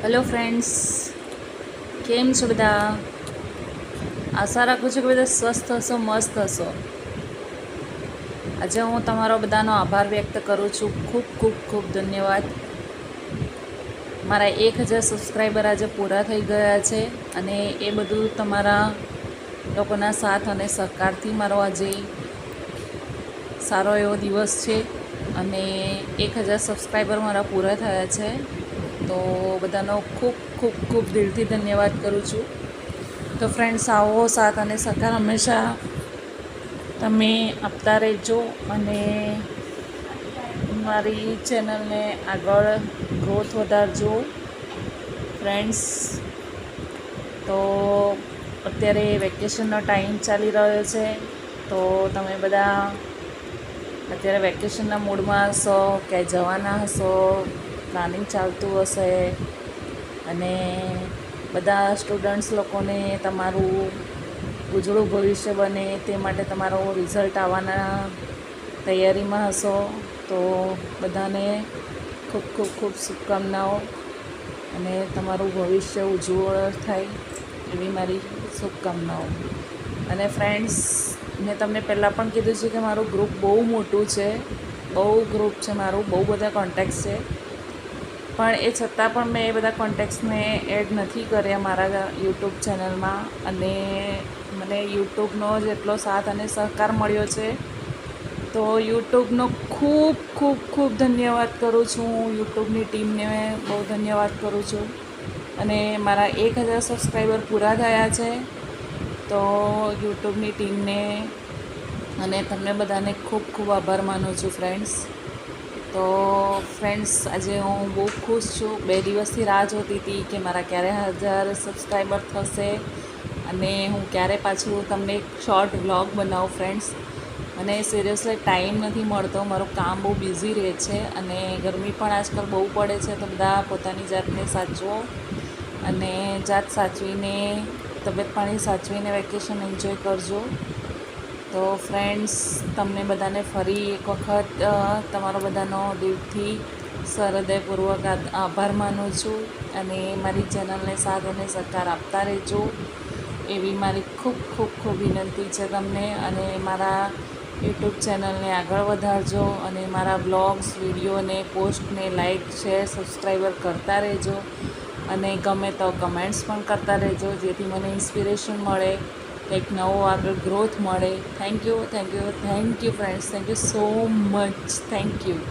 Hello friends, કેમ છો બધા? આશા રાખું છું કે બધા સ્વસ્થ હશો, મસ્ત હશો. આજે હું તમારો બધાનો આભાર વ્યક્ત કરું છું. ખૂબ ખૂબ ખૂબ ધન્યવાદ. મારા 1000 સબસ્ક્રાઈબર આજે પૂરા થઈ ગયા છે અને એ બધું તમારા લોકોના સાથ અને સહકારથી મારો આજે સારો એવો દિવસ છે અને 1000 સબસ્ક્રાઈબર મારા પૂરા થયા છે. તો બધાનો ખૂબ ખૂબ ખૂબ દિલથી ધન્યવાદ કરું છું. તો ફ્રેન્ડ્સ, આવો સાથ અને સહકાર હંમેશા તમે આપતા રહેજો અને મારી ચેનલને આગળ ગ્રોથ વધારજો ફ્રેન્ડ્સ. તો અત્યારે વેકેશનનો ટાઈમ ચાલી રહ્યો છે, તો તમે બધા અત્યારે વેકેશનના મૂડમાં હશો, ક્યાંય જવાના હશો, પ્લાનિંગ ચાલતું હશે અને બધા સ્ટુડન્ટ્સ લોકોને તમારું ઉજળું ભવિષ્ય બને તે માટે તમારો રિઝલ્ટ આવવાના તૈયારીમાં હશો. તો બધાને ખૂબ ખૂબ ખૂબ શુભકામનાઓ અને તમારું ભવિષ્ય ઉજ્જવળ થાય એવી મારી શુભકામનાઓ. અને ફ્રેન્ડ્સ, મેં તમને પહેલાં પણ કીધું છે કે મારું ગ્રુપ બહુ મોટું છે, બહુ ગ્રુપ છે મારું, બહુ બધા કોન્ટેક્ટ્સ છે. પણ એ છતાં પણ મેં એ બધા કોન્ટેક્ટ્સને એડ નથી કર્યા મારા યુટ્યુબ ચેનલમાં. અને મને યુટ્યુબનો જેટલો સાથ અને સહકાર મળ્યો છે, તો યુટ્યુબનો ખૂબ ખૂબ ખૂબ ધન્યવાદ કરું છું. યુટ્યુબની ટીમને બહુ ધન્યવાદ કરું છું. અને મારા 1000 સબસ્ક્રાઈબર પૂરા થયા છે, તો યુટ્યુબની ટીમને અને તમને બધાને ખૂબ ખૂબ આભાર માનું છું ફ્રેન્ડ્સ. તો ફ્રેન્ડ્સ, આજે હું બહુ ખુશ છું. 2 દિવસથી રાહ જોતી હતી કે મારા ક્યારે 1000 સબસ્ક્રાઈબર થશે અને હું ક્યારે પાછું તમને એક શોર્ટ વ્લોગ બનાવું ફ્રેન્ડ્સ. મને સિરિયસલી ટાઈમ નથી મળતો, મારું કામ બહુ બિઝી રહે છે અને ગરમી પણ આજકાલ બહુ પડે છે. તો બધા પોતાની જાતને સાચવો અને જાત સાચવીને, તબિયત પાણી સાચવીને વેકેશન એન્જોય કરજો. તો ફ્રેન્ડ્સ, તમને બધાને ફરી એક વખત તમારો બધાનો દિલથી હૃદયપૂર્વક આભાર માનું છું. અને મારી ચેનલને સાથ અને સહકાર આપતા રહેજો એવી મારી ખૂબ ખૂબ ખૂબ વિનંતી છે તમને. અને મારા યુટ્યુબ ચેનલને આગળ વધારજો અને મારા બ્લોગ્સ, વિડીયોને, પોસ્ટને લાઈક, શેર, સબસ્ક્રાઈબર કરતા રહેજો અને ગમે તો કમેન્ટ્સ પણ કરતા રહેજો, જેથી મને ઇન્સ્પિરેશન મળે, કંઈક નવો આગળ ગ્રોથ મળે. Thank you, thank you, thank you friends. Thank you so much. Thank you.